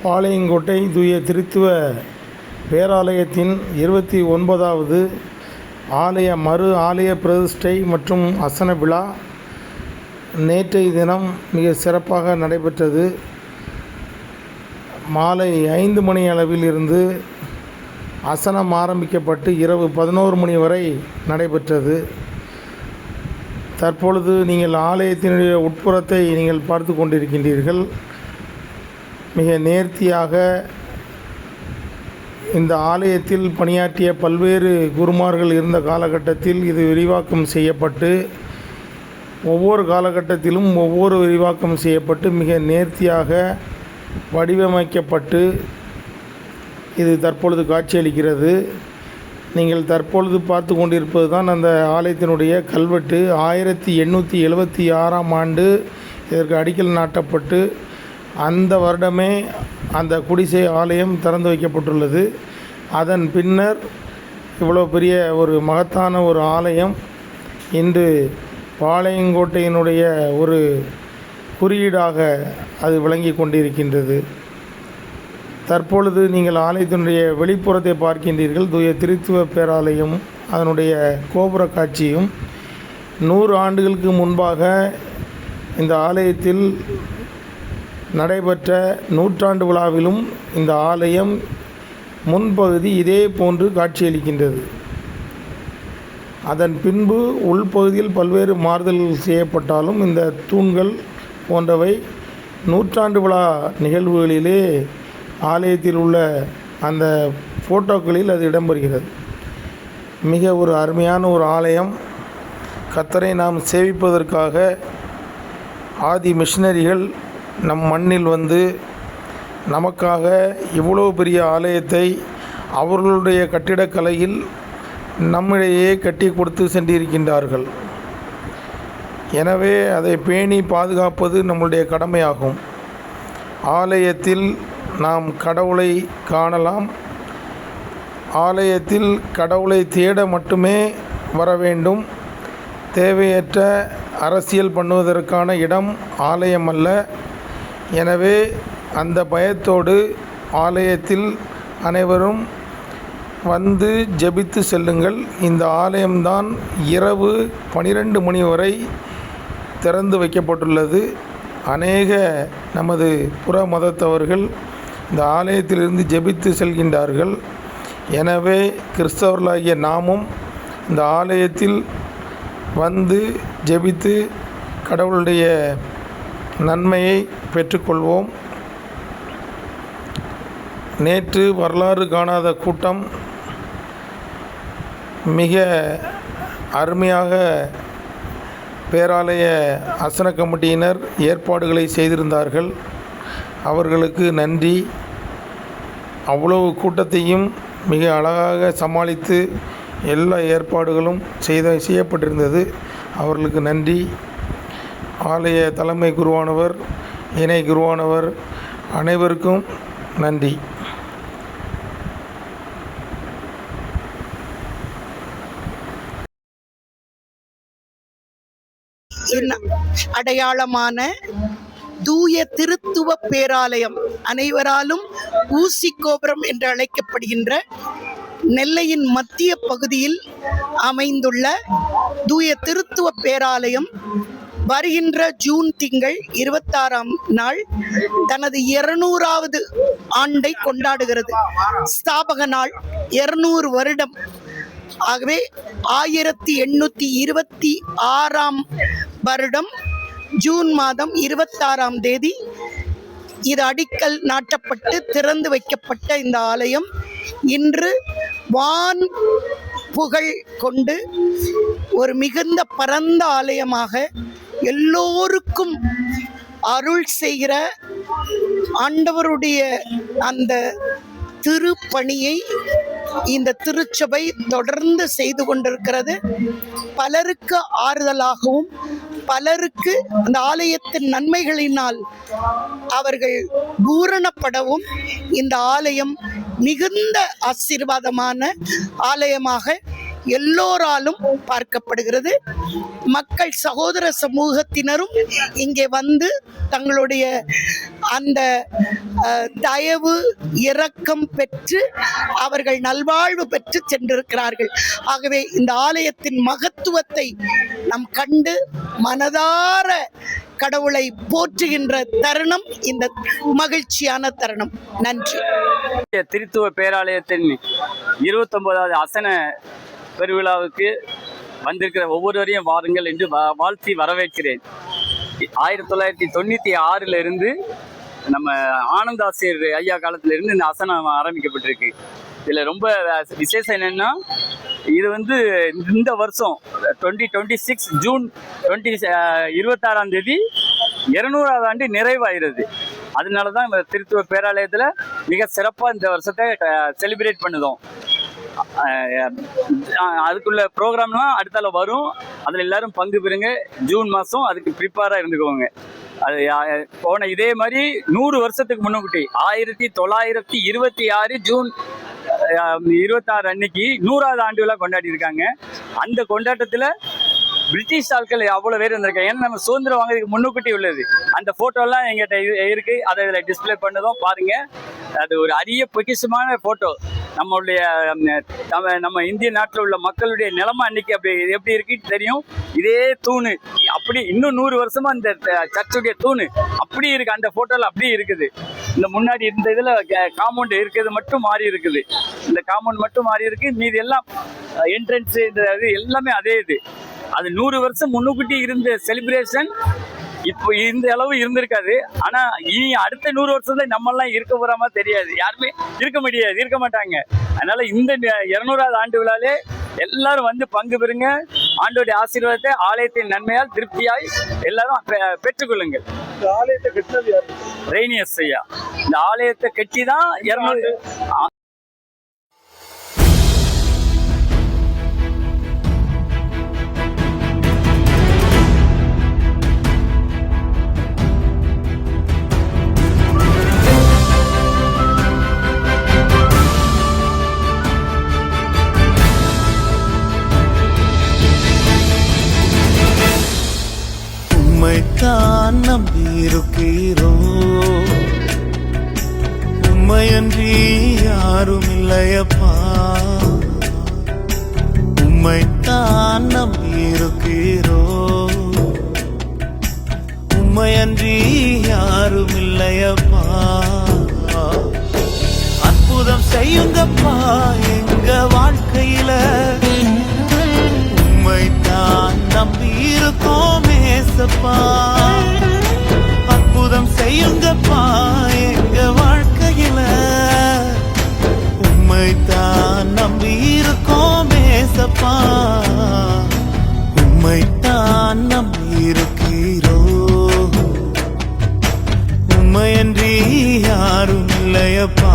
பாளையங்கோட்டை தூய திருத்துவ பேராலயத்தின் 29வது ஆலய பிரதிஷ்டை மற்றும் அசன விழா நேற்றைய தினம் மிக சிறப்பாக நடைபெற்றது. மாலை 5 மணி அளவில் இருந்து அசனம் ஆரம்பிக்கப்பட்டு இரவு 11 மணி வரை நடைபெற்றது. தற்பொழுது நீங்கள் ஆலயத்தினுடைய உட்புறத்தை நீங்கள் பார்த்து கொண்டிருக்கின்றீர்கள். மிக நேர்த்தியாக இந்த ஆலயத்தில் பணியாற்றிய பல்வேறு குருமார்கள் இருந்த காலகட்டத்தில் இது விரிவாக்கம் செய்யப்பட்டு ஒவ்வொரு காலகட்டத்திலும் ஒவ்வொரு விரிவாக்கம் செய்யப்பட்டு மிக நேர்த்தியாக வடிவமைக்கப்பட்டு இது தற்பொழுது காட்சியளிக்கிறது. நீங்கள் தற்பொழுது பார்த்து கொண்டிருப்பது தான் அந்த ஆலயத்தினுடைய கல்வெட்டு. 1876ஆம் ஆண்டு இதற்கு அடிக்கல் நாட்டப்பட்டு அந்த வருடமே அந்த குடிசை ஆலயம் திறந்து வைக்கப்பட்டுள்ளது. அதன் பின்னர் இவ்வளோ பெரிய ஒரு மகத்தான ஒரு ஆலயம் இன்று பாளையங்கோட்டையினுடைய ஒரு குறியீடாக அது விளங்கி கொண்டிருக்கின்றது. தற்பொழுது நீங்கள் ஆலயத்தினுடைய வெளிப்புறத்தை பார்க்கின்றீர்கள். தூய திருத்துவ பேராலயம் அதனுடைய கோபுர காட்சியும் 100 ஆண்டுகளுக்கு முன்பாக இந்த ஆலயத்தில் நடைபெற்ற நூற்றாண்டு விழாவிலும் இந்த ஆலயம் முன்பகுதி இதே போன்று காட்சியளிக்கின்றது. அதன் பின்பு உள்பகுதியில் பல்வேறு மாறுதல்கள் செய்யப்பட்டாலும் இந்த தூண்கள் போன்றவை நூற்றாண்டு விழா நிகழ்வுகளிலே ஆலயத்தில் உள்ள அந்த ஃபோட்டோக்களில் அது இடம்பெறுகிறது. மிக ஒரு அருமையான ஒரு ஆலயம். கர்த்தரை நாம் சேவிப்பதற்காக ஆதி மிஷினரிகள் நம் மண்ணில் வந்து நமக்காக இவ்வளோ பெரிய ஆலயத்தை அவர்களுடைய கட்டிடக்கலையில் நம்மிடையே கட்டி கொடுத்து சென்றிருக்கின்றார்கள். எனவே அதை பேணி பாதுகாப்பது நம்முடைய கடமையாகும். ஆலயத்தில் நாம் கடவுளை காணலாம். ஆலயத்தில் கடவுளை தேட மட்டுமே வர வேண்டும். தேவையற்ற அரசியல் பண்ணுவதற்கான இடம் ஆலயம் அல்ல. எனவே அந்த பயத்தோடு ஆலயத்தில் அனைவரும் வந்து ஜெபித்து செல்லுங்கள். இந்த ஆலயம்தான் இரவு 12 மணி வரை திறந்து வைக்கப்பட்டுள்ளது. அநேக நமது புற மதத்தவர்கள் இந்த ஆலயத்திலிருந்து ஜெபித்து செல்கின்றார்கள். எனவே கிறிஸ்தவர்களாகிய நாமும் இந்த ஆலயத்தில் வந்து ஜெபித்து கடவுளுடைய நன்மையை பெற்றுக்கொள்வோம். நேற்று வரலாறு காணாத கூட்டம் மிக அருமையாக பேராலய அசன கமிட்டியினர் ஏற்பாடுகளை செய்திருந்தார்கள். அவர்களுக்கு நன்றி. அவ்வளவு கூட்டத்தையும் மிக அழகாக சமாளித்து எல்லா ஏற்பாடுகளும் செய்யப்பட்டிருந்தது. அவர்களுக்கு நன்றி. ஆலய தலைமை குருவானவர், இணை குருவானவர் அனைவருக்கும் நன்றி. அடையாளமான தூய திருத்துவ பேராலயம் அனைவராலும் ஊசி கோபுரம் என்று அழைக்கப்படுகின்ற நெல்லையின் மத்திய பகுதியில் அமைந்துள்ள தூய திருத்துவ பேராலயம் வருகின்ற ஜூன் திங்கள் 26ஆம் நாள் தனது 200வது ஆண்டை கொண்டாடுகிறது. ஸ்தாபக நாள் 200 வருடம். ஆகவே 1826ஆம் வருடம் ஜூன் மாதம் 26ஆம் தேதி இது அடிக்கல் நாட்டப்பட்டு திறந்து வைக்கப்பட்ட இந்த ஆலயம் இன்று வான் புகழ் கொண்டு ஒரு மிகுந்த பரந்த ஆலயமாக எல்லோருக்கும் அருள் செய்கிற ஆண்டவருடைய அந்த திருப்பணியை இந்த திருச்சபை தொடர்ந்து செய்து கொண்டிருக்கிறது. பலருக்கு ஆறுதலாகவும் பலருக்கு அந்த ஆலயத்தின் நன்மைகளினால் அவர்கள் பூரணப்படவும் இந்த ஆலயம் மிகுந்த ஆசீர்வாதமான ஆலயமாக எல்லோராலும் பார்க்கப்படுகிறது. மக்கள் சகோதர சமூகத்தினரும் இங்கே வந்து தங்களுடைய அந்த தயவு இரக்கம் பெற்று அவர்கள் நல்வாழ்வு பெற்று சென்றிருக்கிறார்கள். ஆகவே இந்த ஆலயத்தின் மகத்துவத்தை நாம் கண்டு மனதார கடவுளை போற்றுகின்ற தருணம் இந்த மகிழ்ச்சியான தருணம். நன்றி. திருத்துவ பேராலயத்தின் 29வது அசன பெருவிழாவுக்கு வந்திருக்கிற ஒவ்வொருவரையும் வாருங்கள் என்று வாழ்த்தி வரவேற்கிறேன். 1996 இருந்து நம்ம ஆனந்தாசிரியர் ஐயா காலத்திலிருந்து இந்த அசனம் ஆரம்பிக்கப்பட்டிருக்கு. இதில் ரொம்ப விசேஷம் என்னென்னா, இது வந்து இந்த வருஷம் 2026 ஜூன் 26ஆம் தேதி 200வது ஆண்டு நிறைவாகிறது. அதனால தான் இந்த திருத்துவ பேராலயத்தில் மிக சிறப்பாக இந்த வருஷத்தை செலிப்ரேட் பண்ணுதோம். அதுக்குள்ள ப்ரோக்ராம்லாம் அடுத்தால வரும். அதில் எல்லாரும் பங்கு பெறுங்க. ஜூன் மாதம் அதுக்கு ப்ரிப்பேராக இருந்துக்கோங்க. அது போன இதே மாதிரி 100 வருஷத்துக்கு முன்னுக்குட்டி 1926 ஜூன் 26 அன்னைக்கு 100வது ஆண்டு விழா கொண்டாடி இருக்காங்க. அந்த கொண்டாட்டத்தில் பிரிட்டிஷ் ஆட்கள் அவ்வளோ பேர் இருந்திருக்காங்க. ஏன்னா நம்ம சுதந்திரம் வாங்குறதுக்கு முன்னுக்குட்டி உள்ளது. அந்த ஃபோட்டோலாம் எங்கிட்ட இருக்கு. அதை இதில் டிஸ்பிளே பண்ணதும் பாருங்க. அது ஒரு அரிய பொக்கிஷமான ஃபோட்டோ. நம்மளுடைய நம்ம இந்திய நாட்டில் உள்ள மக்களுடைய நிலைமை அன்னைக்கு அப்படி எப்படி இருக்குன்னு தெரியும். இதே தூணு அப்படி இன்னும் 100 வருஷமா இந்த சர்ச்சுடைய தூணு அப்படி இருக்கு. அந்த ஃபோட்டோவில் அப்படி இருக்குது. இந்த முன்னாடி இந்த இதில் காம்பவுண்ட் இருக்கிறது மட்டும் மாறி இருக்குது. இந்த காம்பவுண்ட் மட்டும் மாறி இருக்கு. மீது எல்லாம் என்ட்ரன்ஸு இந்த இது எல்லாமே அதே இது. அது 100 வருஷம் முன்னுக்குட்டி இருந்த செலிப்ரேஷன் இப்போ இந்த அளவு இருந்திருக்காது. ஆனா இனி அடுத்த 100 வருஷத்துல நம்மெல்லாம் இருக்க போறாமா தெரியாது. யாருமே இருக்க மாட்டாங்க. அதனால இந்த 200வது ஆண்டு விழாலே எல்லாரும் வந்து பங்கு பெறுங்க. ஆண்டோடைய ஆசீர்வாதத்தை ஆலயத்தின் நன்மையால் திருப்தியாய் எல்லாரும் பெற்றுக்கொள்ளுங்கள். இந்த ஆலயத்தை கட்டினது யாரு? ரெய்னியஸ் ஐயா. இந்த ஆலயத்தை கட்டி தான் 200 உம்மைத்தான் நம்பியிருக்கிறோம், உம்மையன்றி யாரும் இல்லையப்பா. உம்மைத்தான் நம்பியிருக்கிறோம், உம்மையன்றி யாரும் இல்லையப்பா. அற்புதம் செய்யுங்கப்பா எங்க வாழ்க்கையில, உம்மைத்தான் நம்பியிருக்கோம் ஏசப்பா. அற்புதம் செய்யுங்கப்பா எங்க வாழ்க்கையில, உம்மைத்தான் நம்பியிருக்கோம் ஏசப்பா. உம்மைத்தான் நம்பியிருக்கிறோம், உம்மையன்றி யாரும் இல்லையப்பா.